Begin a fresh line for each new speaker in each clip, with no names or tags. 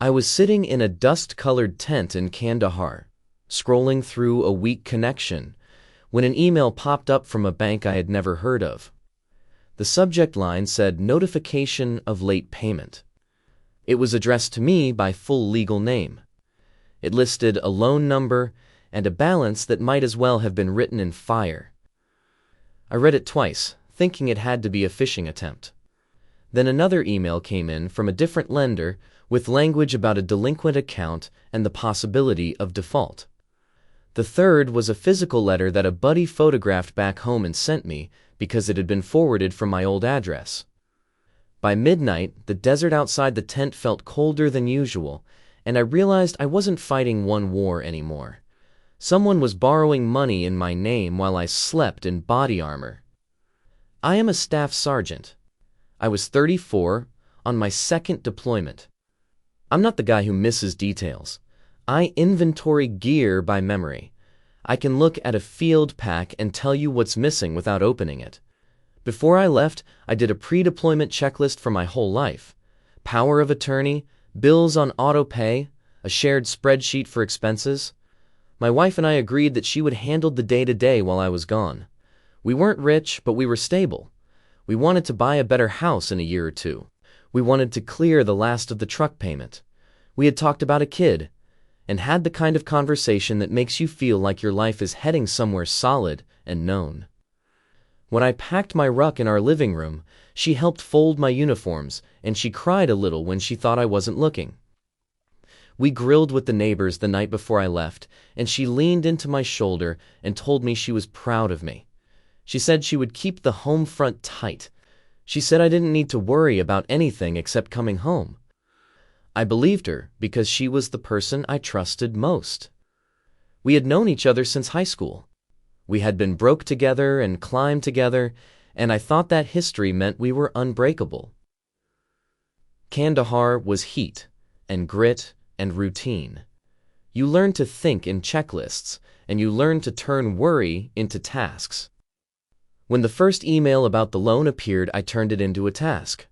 I was sitting in a dust-colored tent in Kandahar, scrolling through a weak connection, when an email popped up from a bank I had never heard of. The subject line said, "Notification of late payment." It was addressed to me by full legal name. It listed a loan number and a balance that might as well have been written in fire. I read it twice, thinking it had to be a phishing attempt. Then another email came in from a different lender with language about a delinquent account and the possibility of default. The third was a physical letter that a buddy photographed back home and sent me because it had been forwarded from my old address. By midnight, the desert outside the tent felt colder than usual, and I realized I wasn't fighting one war anymore. Someone was borrowing money in my name while I slept in body armor. I am a staff sergeant. I was 34, on my second deployment. I'm not the guy who misses details. I inventory gear by memory. I can look at a field pack and tell you what's missing without opening it. Before I left, I did a pre-deployment checklist for my whole life. Power of attorney, bills on auto pay, a shared spreadsheet for expenses. My wife and I agreed that she would handle the day-to-day while I was gone. We weren't rich, but we were stable. We wanted to buy a better house in a year or two. We wanted to clear the last of the truck payment. We had talked about a kid, and had the kind of conversation that makes you feel like your life is heading somewhere solid and known. When I packed my ruck in our living room, she helped fold my uniforms, and she cried a little when she thought I wasn't looking. We grilled with the neighbors the night before I left, and she leaned into my shoulder and told me she was proud of me. She said she would keep the home front tight. She said I didn't need to worry about anything except coming home. I believed her because she was the person I trusted most. We had known each other since high school. We had been broke together and climbed together, and I thought that history meant we were unbreakable. Kandahar was heat and grit and routine. You learn to think in checklists, and you learn to turn worry into tasks. When the first email about the loan appeared, I turned it into a task.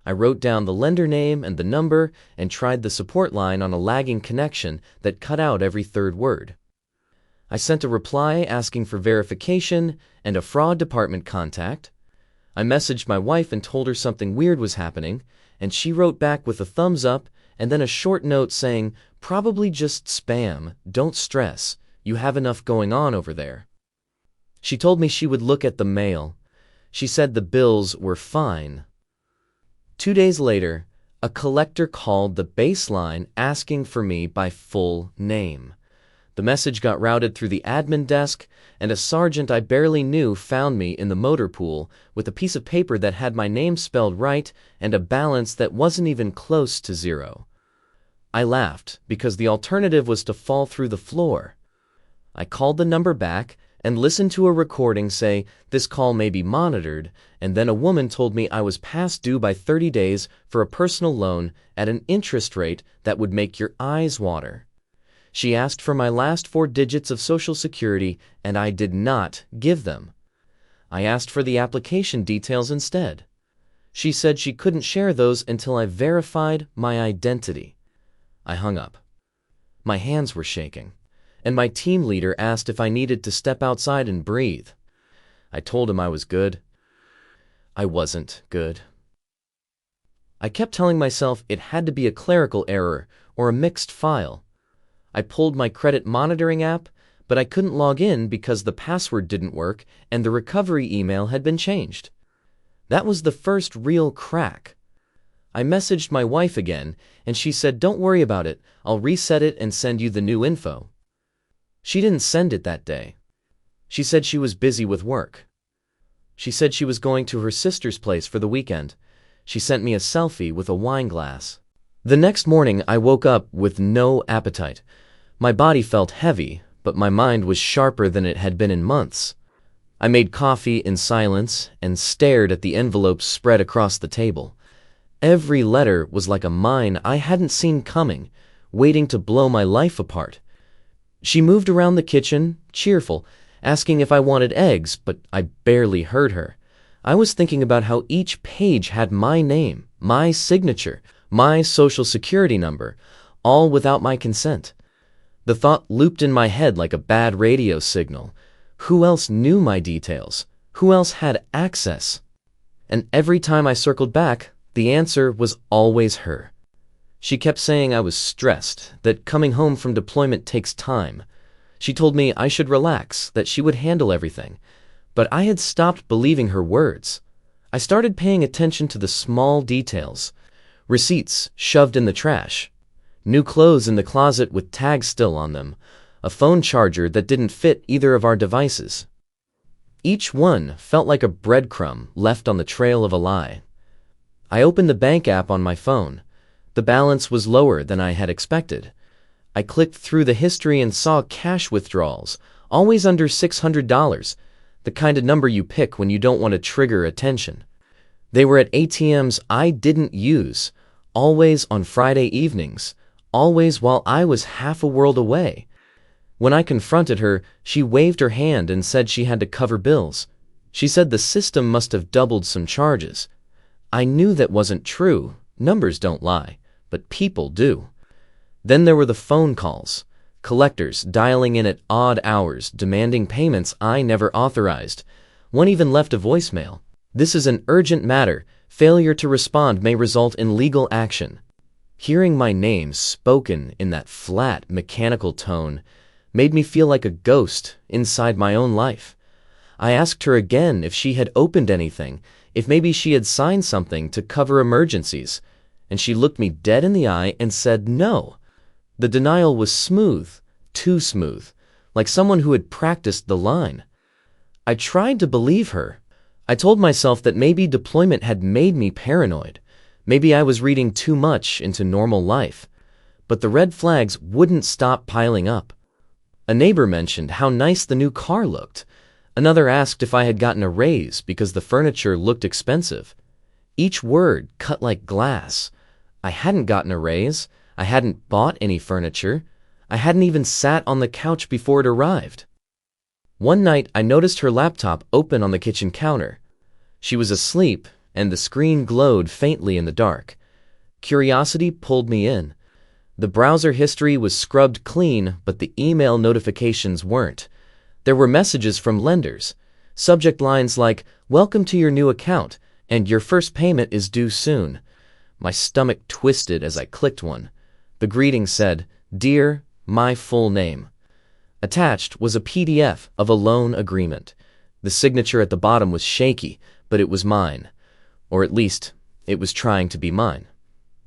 I wrote down the lender name and the number and tried the support line on a lagging connection that cut out every third word. I sent a reply asking for verification and a fraud department contact. I messaged my wife and told her something weird was happening, and she wrote back with a thumbs up and then a short note saying, "Probably just spam, don't stress, you have enough going on over there." She told me she would look at the mail. She said the bills were fine. 2 days later, a collector called the baseline asking for me by full name. The message got routed through the admin desk, and a sergeant I barely knew found me in the motor pool with a piece of paper that had my name spelled right and a balance that wasn't even close to zero. I laughed because the alternative was to fall through the floor. I called the number back and listened to a recording say, "This call may be monitored," and then a woman told me I was past due by 30 days for a personal loan at an interest rate that would make your eyes water. She asked for my last 4 digits of Social Security, and I did not give them. I asked for the application details instead. She said she couldn't share those until I verified my identity. I hung up. My hands were shaking, and my team leader asked if I needed to step outside and breathe. I told him I was good. I wasn't good. I kept telling myself it had to be a clerical error or a mixed file. I pulled my credit monitoring app, but I couldn't log in because the password didn't work and the recovery email had been changed. That was the first real crack. I messaged my wife again, and she said, "Don't worry about it, I'll reset it and send you the new info." She didn't send it that day. She said she was busy with work. She said she was going to her sister's place for the weekend. She sent me a selfie with a wine glass. The next morning, I woke up with no appetite. My body felt heavy, but my mind was sharper than it had been in months. I made coffee in silence and stared at the envelopes spread across the table. Every letter was like a mine I hadn't seen coming, waiting to blow my life apart. She moved around the kitchen, cheerful, asking if I wanted eggs, but I barely heard her. I was thinking about how each page had my name, my signature, my social security number, all without my consent. The thought looped in my head like a bad radio signal. Who else knew my details? Who else had access? And every time I circled back, the answer was always her. She kept saying I was stressed, that coming home from deployment takes time. She told me I should relax, that she would handle everything. But I had stopped believing her words. I started paying attention to the small details. Receipts shoved in the trash. New clothes in the closet with tags still on them. A phone charger that didn't fit either of our devices. Each one felt like a breadcrumb left on the trail of a lie. I opened the bank app on my phone. The balance was lower than I had expected. I clicked through the history and saw cash withdrawals, always under $600, the kind of number you pick when you don't want to trigger attention. They were at ATMs I didn't use, always on Friday evenings, always while I was half a world away. When I confronted her, she waved her hand and said she had to cover bills. She said the system must have doubled some charges. I knew that wasn't true. Numbers don't lie, but people do. Then there were the phone calls. Collectors dialing in at odd hours, demanding payments I never authorized. One even left a voicemail. This is an urgent matter. Failure to respond may result in legal action. Hearing my name spoken in that flat, mechanical tone made me feel like a ghost inside my own life. I asked her again if she had opened anything, if maybe she had signed something to cover emergencies, and she looked me dead in the eye and said no. The denial was smooth, too smooth, like someone who had practiced the line. I tried to believe her. I told myself that maybe deployment had made me paranoid. Maybe I was reading too much into normal life. But the red flags wouldn't stop piling up. A neighbor mentioned how nice the new car looked. Another asked if I had gotten a raise because the furniture looked expensive. Each word cut like glass. I hadn't gotten a raise. I hadn't bought any furniture. I hadn't even sat on the couch before it arrived. One night, I noticed her laptop open on the kitchen counter. She was asleep, and the screen glowed faintly in the dark. Curiosity pulled me in. The browser history was scrubbed clean, but the email notifications weren't. There were messages from lenders. Subject lines like, "Welcome to your new account," and "Your first payment is due soon." My stomach twisted as I clicked one. The greeting said, "Dear, my full name." Attached was a PDF of a loan agreement. The signature at the bottom was shaky, but it was mine. Or at least, it was trying to be mine.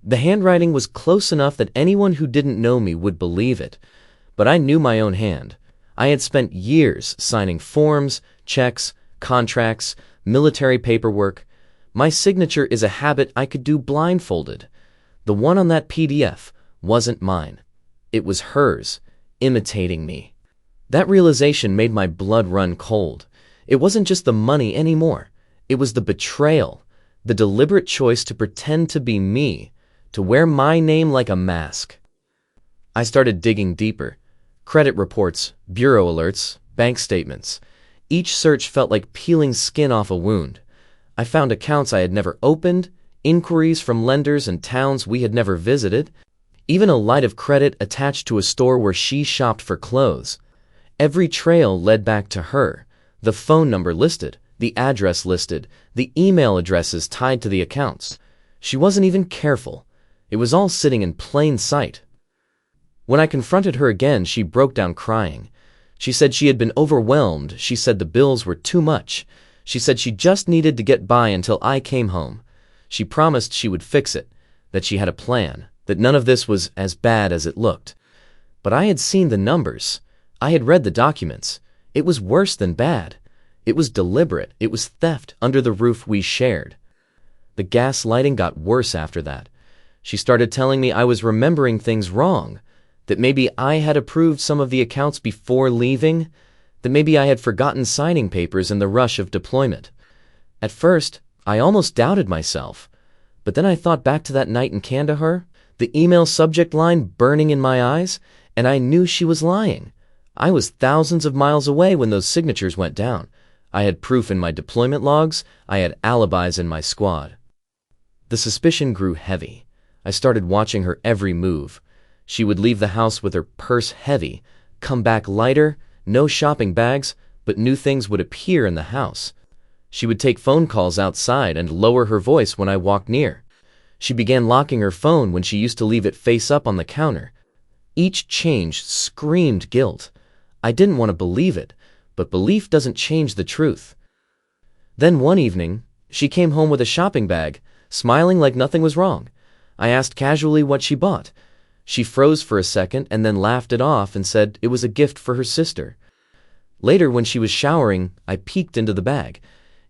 The handwriting was close enough that anyone who didn't know me would believe it. But I knew my own hand. I had spent years signing forms, checks, contracts, military paperwork. My signature is a habit I could do blindfolded. The one on that PDF wasn't mine. It was hers, imitating me. That realization made my blood run cold. It wasn't just the money anymore. It was the betrayal, the deliberate choice to pretend to be me, to wear my name like a mask. I started digging deeper. Credit reports, bureau alerts, bank statements. Each search felt like peeling skin off a wound. I found accounts I had never opened, inquiries from lenders in towns we had never visited, even a line of credit attached to a store where she shopped for clothes. Every trail led back to her. The phone number listed, the address listed, the email addresses tied to the accounts. She wasn't even careful. It was all sitting in plain sight. When I confronted her again, she broke down crying. She said she had been overwhelmed. She said the bills were too much. She said she just needed to get by until I came home. She promised she would fix it, that she had a plan, that none of this was as bad as it looked. But I had seen the numbers. I had read the documents. It was worse than bad. It was deliberate. It was theft under the roof we shared. The gaslighting got worse after that. She started telling me I was remembering things wrong, that maybe I had approved some of the accounts before leaving, that maybe I had forgotten signing papers in the rush of deployment. At first, I almost doubted myself, but then I thought back to that night in Kandahar, the email subject line burning in my eyes, and I knew she was lying. I was thousands of miles away when those signatures went down. I had proof in my deployment logs. I had alibis in my squad. The suspicion grew heavy. I started watching her every move. She would leave the house with her purse heavy, come back lighter, no shopping bags, but new things would appear in the house. She would take phone calls outside and lower her voice when I walked near. She began locking her phone when she used to leave it face up on the counter. Each change screamed guilt. I didn't want to believe it, but belief doesn't change the truth. Then one evening, she came home with a shopping bag, smiling like nothing was wrong. I asked casually what she bought. She froze for a second and then laughed it off and said it was a gift for her sister. Later, when she was showering, I peeked into the bag.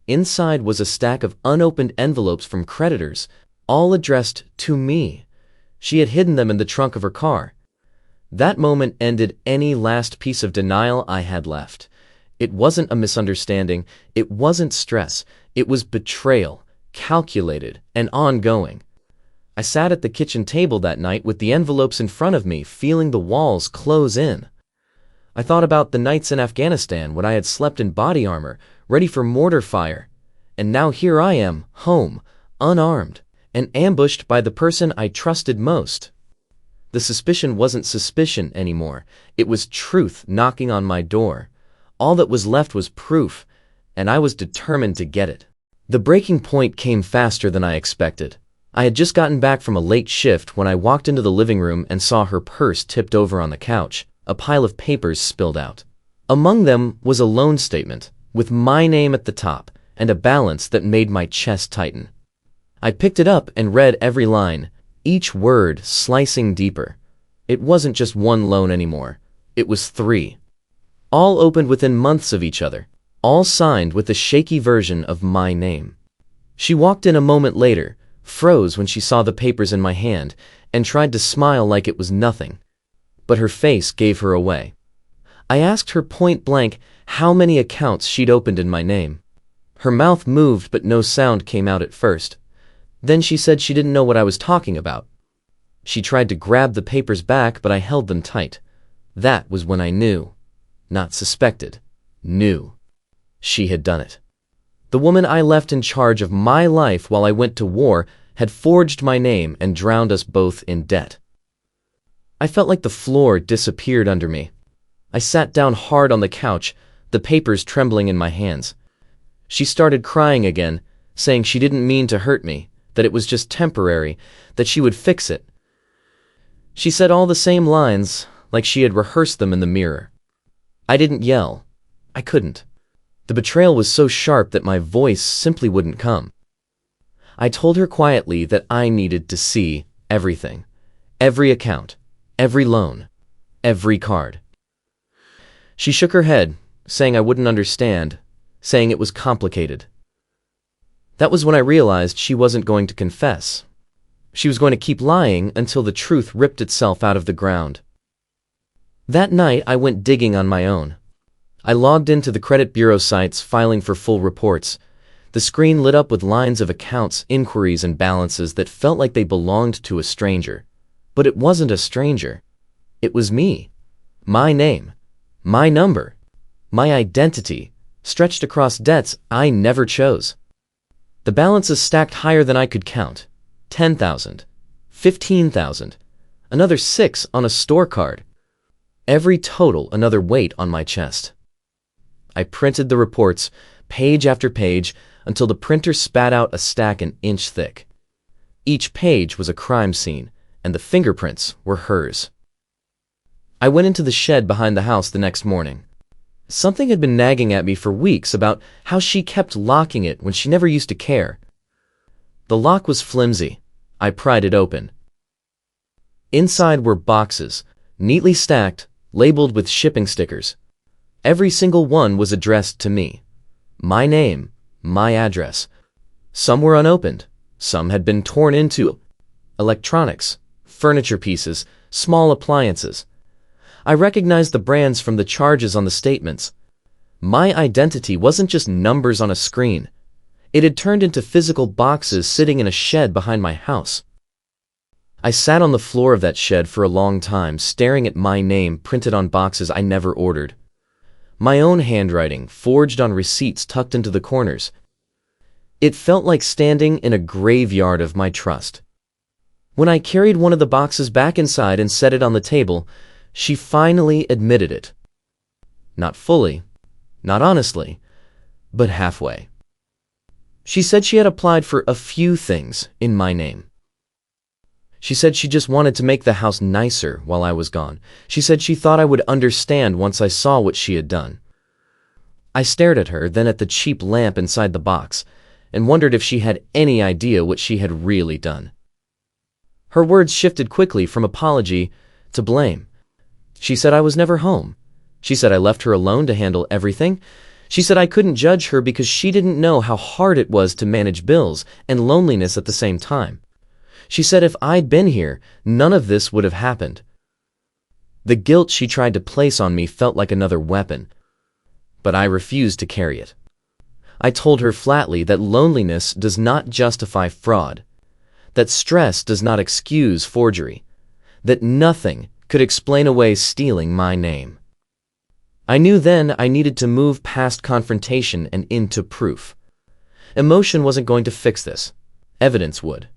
Inside was a stack of unopened envelopes from creditors, all addressed to me. She had hidden them in the trunk of her car. That moment ended any last piece of denial I had left. It wasn't a misunderstanding, it wasn't stress, it was betrayal, calculated and ongoing. I sat at the kitchen table that night with the envelopes in front of me, feeling the walls close in. I thought about the nights in Afghanistan when I had slept in body armor, ready for mortar fire. And now here I am, home, unarmed, and ambushed by the person I trusted most. The suspicion wasn't suspicion anymore. It was truth knocking on my door. All that was left was proof, and I was determined to get it. The breaking point came faster than I expected. I had just gotten back from a late shift when I walked into the living room and saw her purse tipped over on the couch, a pile of papers spilled out. Among them was a loan statement, with my name at the top, and a balance that made my chest tighten. I picked it up and read every line, each word slicing deeper. It wasn't just one loan anymore. It was 3. All opened within months of each other, all signed with a shaky version of my name. She walked in a moment later, froze when she saw the papers in my hand, and tried to smile like it was nothing. But her face gave her away. I asked her point blank how many accounts she'd opened in my name. Her mouth moved but no sound came out at first. Then she said she didn't know what I was talking about. She tried to grab the papers back, but I held them tight. That was when I knew. Not suspected. Knew. She had done it. The woman I left in charge of my life while I went to war had forged my name and drowned us both in debt. I felt like the floor disappeared under me. I sat down hard on the couch, the papers trembling in my hands. She started crying again, saying she didn't mean to hurt me, that it was just temporary, that she would fix it. She said all the same lines, like she had rehearsed them in the mirror. I didn't yell. I couldn't. The betrayal was so sharp that my voice simply wouldn't come. I told her quietly that I needed to see everything. Every account, every loan, every card. She shook her head, saying I wouldn't understand, saying it was complicated. That was when I realized she wasn't going to confess. She was going to keep lying until the truth ripped itself out of the ground. That night I went digging on my own. I logged into the credit bureau sites, filing for full reports. The screen lit up with lines of accounts, inquiries, and balances that felt like they belonged to a stranger. But it wasn't a stranger. It was me. My name. My number. My identity, stretched across debts I never chose. The balances stacked higher than I could count. 10,000. 15,000. Another 6 on a store card. Every total another weight on my chest. I printed the reports, page after page, until the printer spat out a stack an inch thick. Each page was a crime scene, and the fingerprints were hers. I went into the shed behind the house the next morning. Something had been nagging at me for weeks about how she kept locking it when she never used to care. The lock was flimsy. I pried it open. Inside were boxes, neatly stacked, labeled with shipping stickers. Every single one was addressed to me. My name, my address. Some were unopened. Some had been torn into. Electronics, furniture pieces, small appliances. I recognized the brands from the charges on the statements. My identity wasn't just numbers on a screen. It had turned into physical boxes sitting in a shed behind my house. I sat on the floor of that shed for a long time, staring at my name printed on boxes I never ordered. My own handwriting, forged on receipts tucked into the corners. It felt like standing in a graveyard of my trust. When I carried one of the boxes back inside and set it on the table, she finally admitted it. Not fully, not honestly, but halfway. She said she had applied for a few things in my name. She said she just wanted to make the house nicer while I was gone. She said she thought I would understand once I saw what she had done. I stared at her, then at the cheap lamp inside the box, and wondered if she had any idea what she had really done. Her words shifted quickly from apology to blame. She said I was never home. She said I left her alone to handle everything. She said I couldn't judge her because she didn't know how hard it was to manage bills and loneliness at the same time. She said if I'd been here, none of this would have happened. The guilt she tried to place on me felt like another weapon, but I refused to carry it. I told her flatly that loneliness does not justify fraud, that stress does not excuse forgery, that nothing could explain away stealing my name. I knew then I needed to move past confrontation and into proof. Emotion wasn't going to fix this. Evidence would.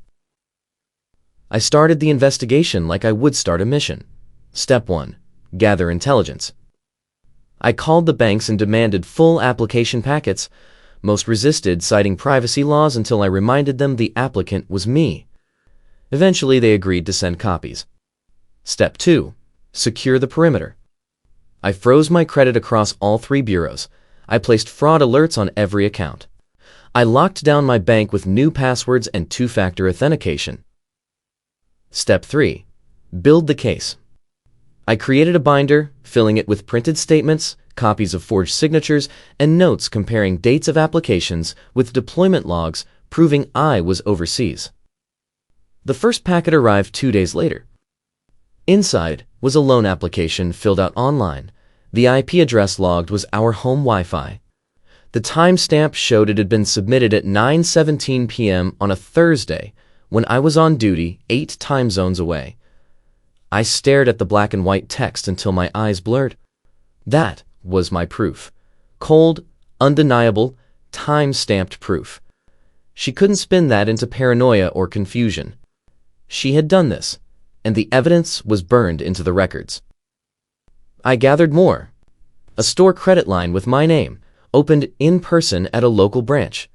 I started the investigation like I would start a mission. Step 1. Gather intelligence. I called the banks and demanded full application packets. Most resisted, citing privacy laws until I reminded them the applicant was me. Eventually, they agreed to send copies. Step 2. Secure the perimeter. I froze my credit across all 3 bureaus. I placed fraud alerts on every account. I locked down my bank with new passwords and 2-factor authentication. Step 3. Build the case. I created a binder, filling it with printed statements, copies of forged signatures, and notes comparing dates of applications with deployment logs proving I was overseas. The first packet arrived 2 days later. Inside was a loan application filled out online. The IP address logged was our home Wi-Fi. The timestamp showed it had been submitted at 9:17 p.m. on a Thursday when I was on duty 8 time zones away. I stared at the black and white text until my eyes blurred. That was my proof. Cold, undeniable, time-stamped proof. She couldn't spin that into paranoia or confusion. She had done this, and the evidence was burned into the records. I gathered more. A store credit line with my name, opened in person at a local branch.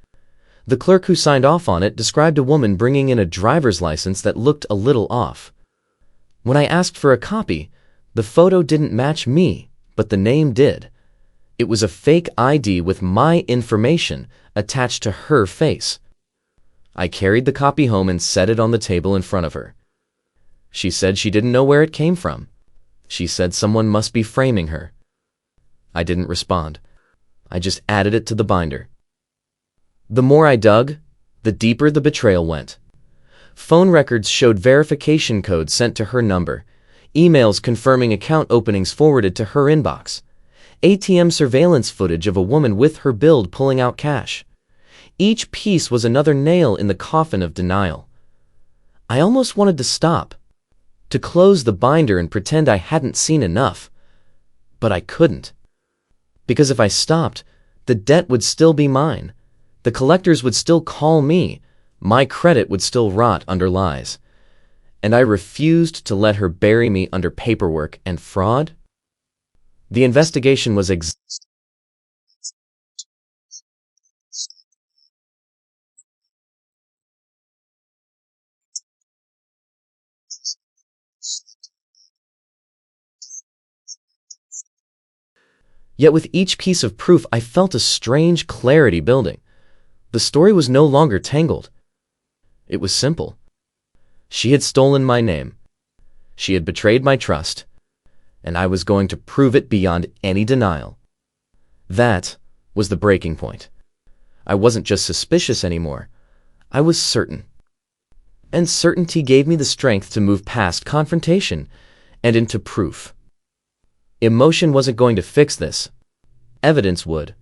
The clerk who signed off on it described a woman bringing in a driver's license that looked a little off. When I asked for a copy, the photo didn't match me, but the name did. It was a fake ID with my information attached to her face. I carried the copy home and set it on the table in front of her. She said she didn't know where it came from. She said someone must be framing her. I didn't respond. I just added it to the binder. The more I dug, the deeper the betrayal went. Phone records showed verification codes sent to her number, emails confirming account openings forwarded to her inbox, ATM surveillance footage of a woman with her build pulling out cash. Each piece was another nail in the coffin of denial. I almost wanted to stop, to close the binder and pretend I hadn't seen enough, but I couldn't. Because if I stopped, the debt would still be mine. The collectors would still call me. My credit would still rot under lies. And I refused to let her bury me under paperwork and fraud. The investigation was Yet with each piece of proof, I felt a strange clarity building. The story was no longer tangled. It was simple. She had stolen my name. She had betrayed my trust. And I was going to prove it beyond any denial. That was the breaking point. I wasn't just suspicious anymore. I was certain. And certainty gave me the strength to move past confrontation and into proof. Emotion wasn't going to fix this. Evidence would.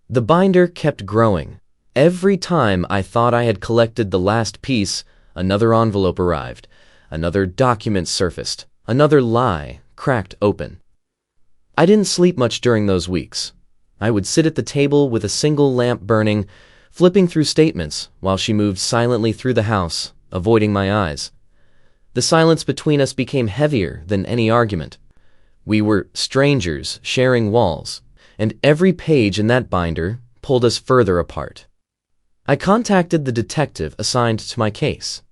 The binder kept growing. Every time I thought I had collected the last piece, another envelope arrived, another document surfaced, another lie cracked open. I didn't sleep much during those weeks. I would sit at the table with a single lamp burning, flipping through statements while she moved silently through the house, avoiding my eyes. The silence between us became heavier than any argument. We were strangers sharing walls, and every page in that binder pulled us further apart. I contacted the detective assigned to my case.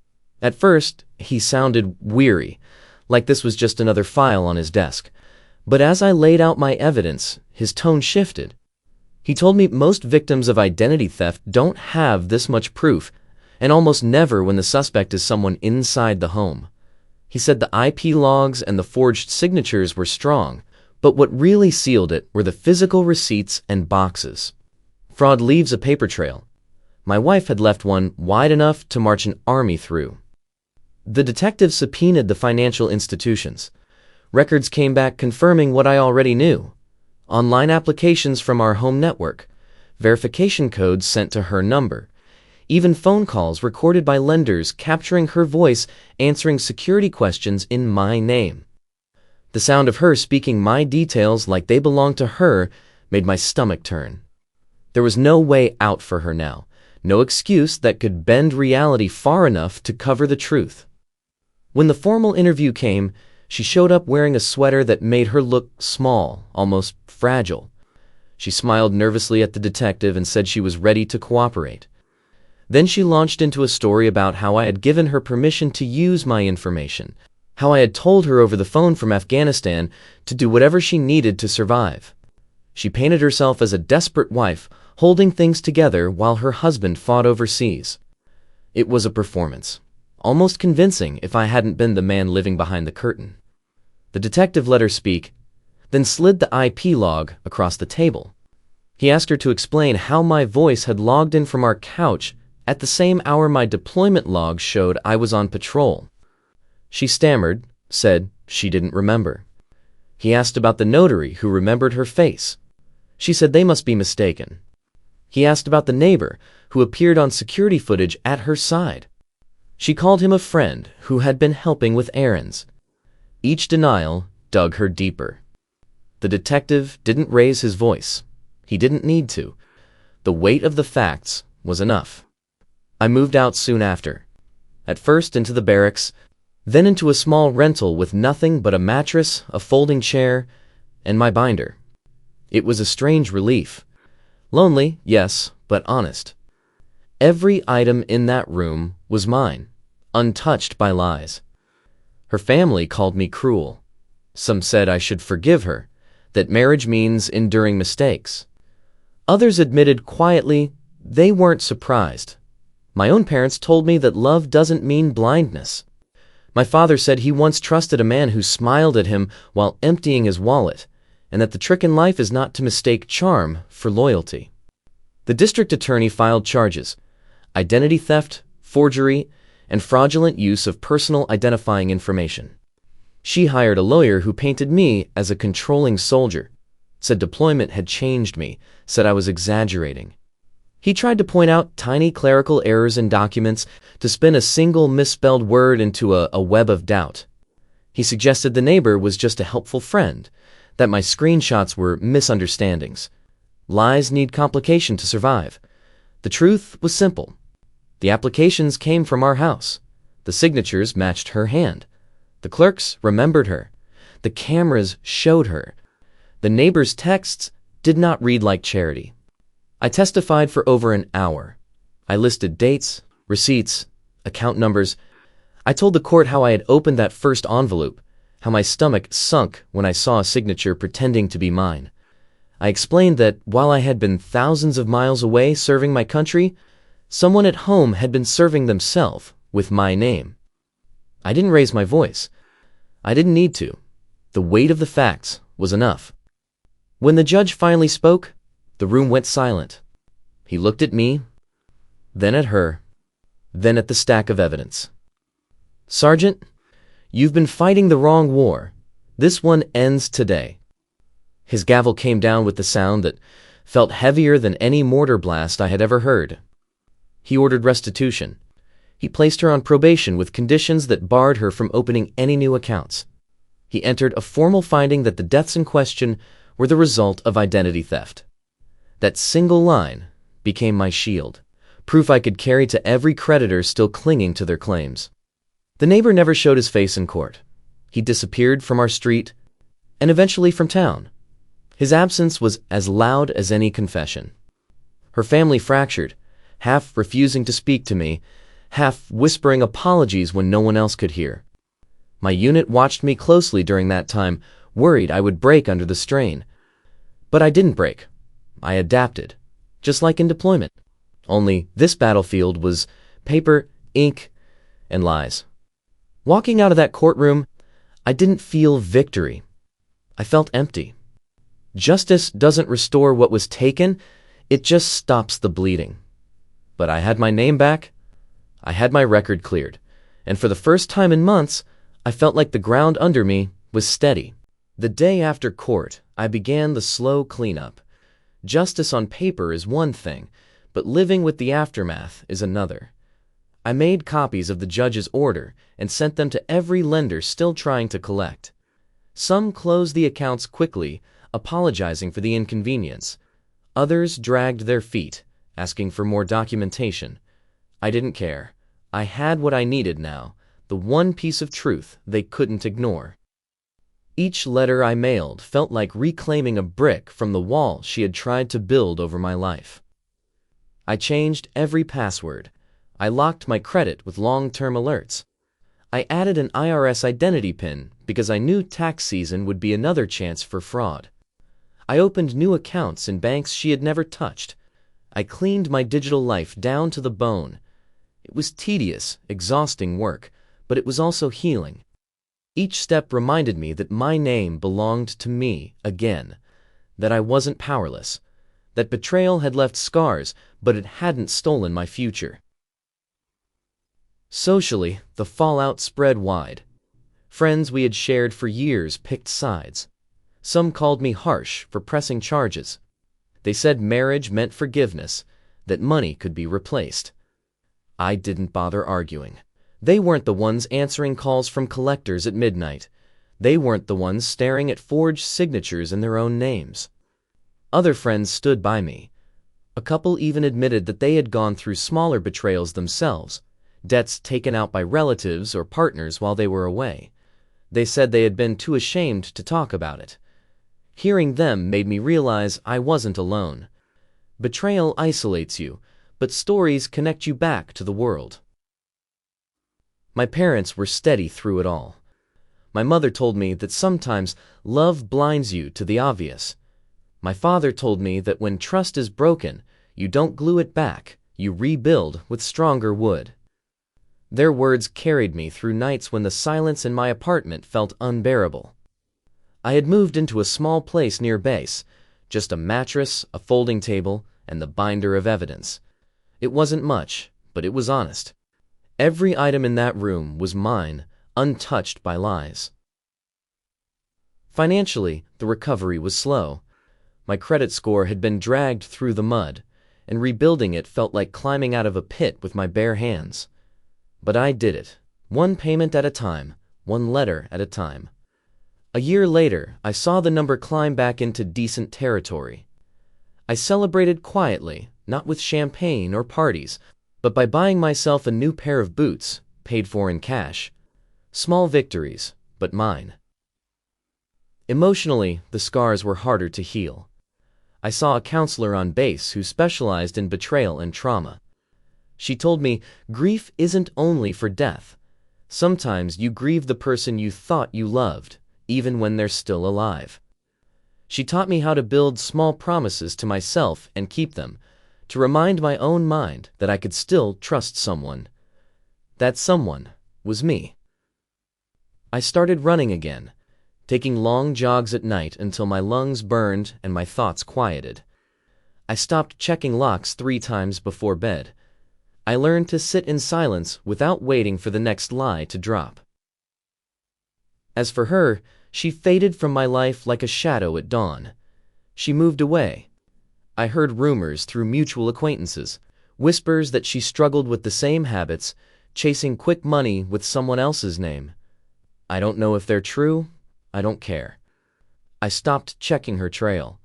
At first, he sounded weary, like this was just another file on his desk. But as I laid out my evidence, his tone shifted. He told me most victims of identity theft don't have this much proof, and almost never when the suspect is someone inside the home. He said the IP logs and the forged signatures were strong, but what really sealed it were the physical receipts and boxes. Fraud leaves a paper trail. My wife had left one wide enough to march an army through. The detective subpoenaed the financial institutions. Records came back confirming what I already knew. Online applications from our home network, verification codes sent to her number, even phone calls recorded by lenders capturing her voice answering security questions in my name. The sound of her speaking my details like they belonged to her made my stomach turn. There was no way out for her now, no excuse that could bend reality far enough to cover the truth. When the formal interview came, she showed up wearing a sweater that made her look small, almost fragile. She smiled nervously at the detective and said she was ready to cooperate. Then she launched into a story about how I had given her permission to use my information, how I had told her over the phone from Afghanistan to do whatever she needed to survive. She painted herself as a desperate wife, holding things together while her husband fought overseas. It was a performance, almost convincing if I hadn't been the man living behind the curtain. The detective let her speak, then slid the IP log across the table. He asked her to explain how my voice had logged in from our couch at the same hour my deployment log showed I was on patrol. She stammered, said she didn't remember. He asked about the notary who remembered her face. She said they must be mistaken. He asked about the neighbor who appeared on security footage at her side. She called him a friend who had been helping with errands. Each denial dug her deeper. The detective didn't raise his voice. He didn't need to. The weight of the facts was enough. I moved out soon after. At first into the barracks, then into a small rental with nothing but a mattress, a folding chair, and my binder. It was a strange relief. Lonely, yes, but honest. Every item in that room was mine, untouched by lies. Her family called me cruel. Some said I should forgive her, that marriage means enduring mistakes. Others admitted quietly they weren't surprised. My own parents told me that love doesn't mean blindness. My father said he once trusted a man who smiled at him while emptying his wallet, and that the trick in life is not to mistake charm for loyalty. The district attorney filed charges: identity theft, forgery, and fraudulent use of personal identifying information. She hired a lawyer who painted me as a controlling soldier, said deployment had changed me, said I was exaggerating. He tried to point out tiny clerical errors in documents to spin a single misspelled word into a web of doubt. He suggested the neighbor was just a helpful friend, that my screenshots were misunderstandings. Lies need complication to survive. The truth was simple. The applications came from our house. The signatures matched her hand. The clerks remembered her. The cameras showed her. The neighbor's texts did not read like charity. I testified for over an hour. I listed dates, receipts, account numbers. I told the court how I had opened that first envelope, how my stomach sunk when I saw a signature pretending to be mine. I explained that while I had been thousands of miles away serving my country, someone at home had been serving themselves with my name. I didn't raise my voice. I didn't need to. The weight of the facts was enough. When the judge finally spoke, the room went silent. He looked at me, then at her, then at the stack of evidence. "Sergeant, you've been fighting the wrong war. This one ends today." His gavel came down with the sound that felt heavier than any mortar blast I had ever heard. He ordered restitution. He placed her on probation with conditions that barred her from opening any new accounts. He entered a formal finding that the deaths in question were the result of identity theft. That single line became my shield, proof I could carry to every creditor still clinging to their claims. The neighbor never showed his face in court. He disappeared from our street and eventually from town. His absence was as loud as any confession. Her family fractured, half refusing to speak to me, half whispering apologies when no one else could hear. My unit watched me closely during that time, worried I would break under the strain. But I didn't break. I adapted, just like in deployment. Only this battlefield was paper, ink, and lies. Walking out of that courtroom, I didn't feel victory. I felt empty. Justice doesn't restore what was taken, it just stops the bleeding. But I had my name back, I had my record cleared, and for the first time in months, I felt like the ground under me was steady. The day after court, I began the slow cleanup. Justice on paper is one thing, but living with the aftermath is another. I made copies of the judge's order and sent them to every lender still trying to collect. Some closed the accounts quickly, apologizing for the inconvenience. Others dragged their feet, asking for more documentation. I didn't care. I had what I needed now, the one piece of truth they couldn't ignore. Each letter I mailed felt like reclaiming a brick from the wall she had tried to build over my life. I changed every password. I locked my credit with long-term alerts. I added an IRS identity PIN because I knew tax season would be another chance for fraud. I opened new accounts in banks she had never touched. I cleaned my digital life down to the bone. It was tedious, exhausting work, but it was also healing. Each step reminded me that my name belonged to me again, that I wasn't powerless, that betrayal had left scars, but it hadn't stolen my future. Socially, the fallout spread wide. Friends we had shared for years picked sides. Some called me harsh for pressing charges. They said marriage meant forgiveness, that money could be replaced. I didn't bother arguing. They weren't the ones answering calls from collectors at midnight. They weren't the ones staring at forged signatures in their own names. Other friends stood by me. A couple even admitted that they had gone through smaller betrayals themselves, debts taken out by relatives or partners while they were away. They said they had been too ashamed to talk about it. Hearing them made me realize I wasn't alone. Betrayal isolates you, but stories connect you back to the world. My parents were steady through it all. My mother told me that sometimes love blinds you to the obvious. My father told me that when trust is broken, you don't glue it back, you rebuild with stronger wood. Their words carried me through nights when the silence in my apartment felt unbearable. I had moved into a small place near base, just a mattress, a folding table, and the binder of evidence. It wasn't much, but it was honest. Every item in that room was mine, untouched by lies. Financially, the recovery was slow. My credit score had been dragged through the mud, and rebuilding it felt like climbing out of a pit with my bare hands. But I did it, one payment at a time, one letter at a time. A year later, I saw the number climb back into decent territory. I celebrated quietly, not with champagne or parties, but by buying myself a new pair of boots, paid for in cash. Small victories, but mine. Emotionally, the scars were harder to heal. I saw a counselor on base who specialized in betrayal and trauma. She told me, grief isn't only for death. Sometimes you grieve the person you thought you loved, even when they're still alive. She taught me how to build small promises to myself and keep them, to remind my own mind that I could still trust someone. That someone was me. I started running again, taking long jogs at night until my lungs burned and my thoughts quieted. I stopped checking locks 3 times before bed. I learned to sit in silence without waiting for the next lie to drop. As for her, she faded from my life like a shadow at dawn. She moved away. I heard rumors through mutual acquaintances, whispers that she struggled with the same habits, chasing quick money with someone else's name. I don't know if they're true. I don't care. I stopped checking her trail.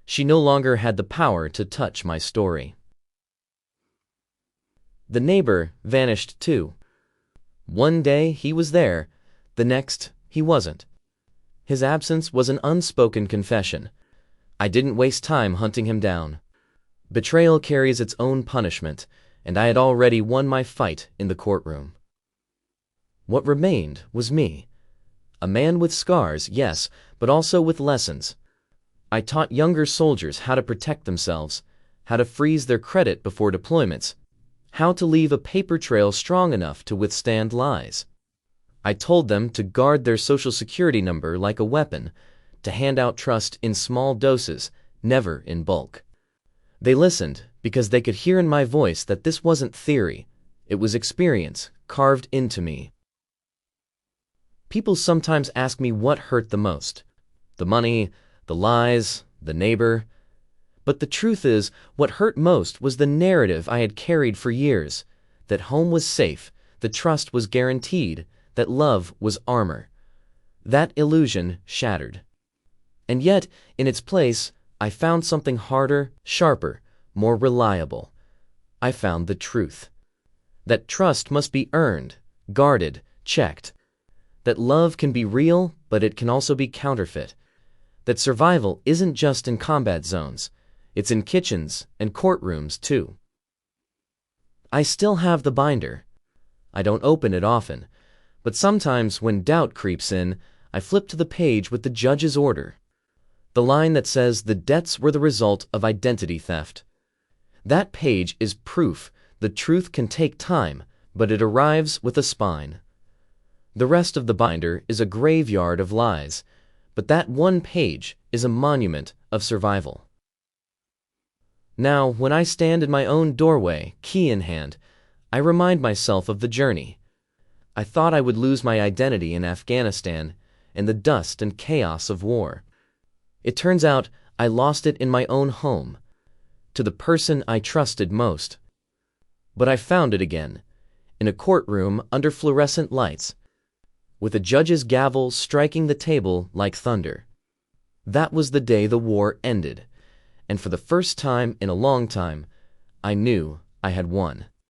She no longer had the power to touch my story. The neighbor vanished too. One day he was there, the next he wasn't. His absence was an unspoken confession. I didn't waste time hunting him down. Betrayal carries its own punishment, and I had already won my fight in the courtroom. What remained was me. A man with scars, yes, but also with lessons. I taught younger soldiers how to protect themselves, how to freeze their credit before deployments, how to leave a paper trail strong enough to withstand lies. I told them to guard their social security number like a weapon, to hand out trust in small doses, never in bulk. They listened because they could hear in my voice that this wasn't theory, it was experience carved into me. People sometimes ask me what hurt the most. The money, the lies, the neighbor. But the truth is, what hurt most was the narrative I had carried for years, that home was safe, that trust was guaranteed, that love was armor. That illusion shattered. And yet, in its place, I found something harder, sharper, more reliable. I found the truth. That trust must be earned, guarded, checked. That love can be real, but it can also be counterfeit. That survival isn't just in combat zones, it's in kitchens and courtrooms too. I still have the binder. I don't open it often, but sometimes when doubt creeps in, I flip to the page with the judge's order. The line that says the debts were the result of identity theft. That page is proof the truth can take time, but it arrives with a spine. The rest of the binder is a graveyard of lies, but that one page is a monument of survival. Now, when I stand in my own doorway, key in hand, I remind myself of the journey. I thought I would lose my identity in Afghanistan and the dust and chaos of war. It turns out I lost it in my own home, to the person I trusted most. But I found it again, in a courtroom under fluorescent lights, with a judge's gavel striking the table like thunder. That was the day the war ended, and for the first time in a long time, I knew I had won.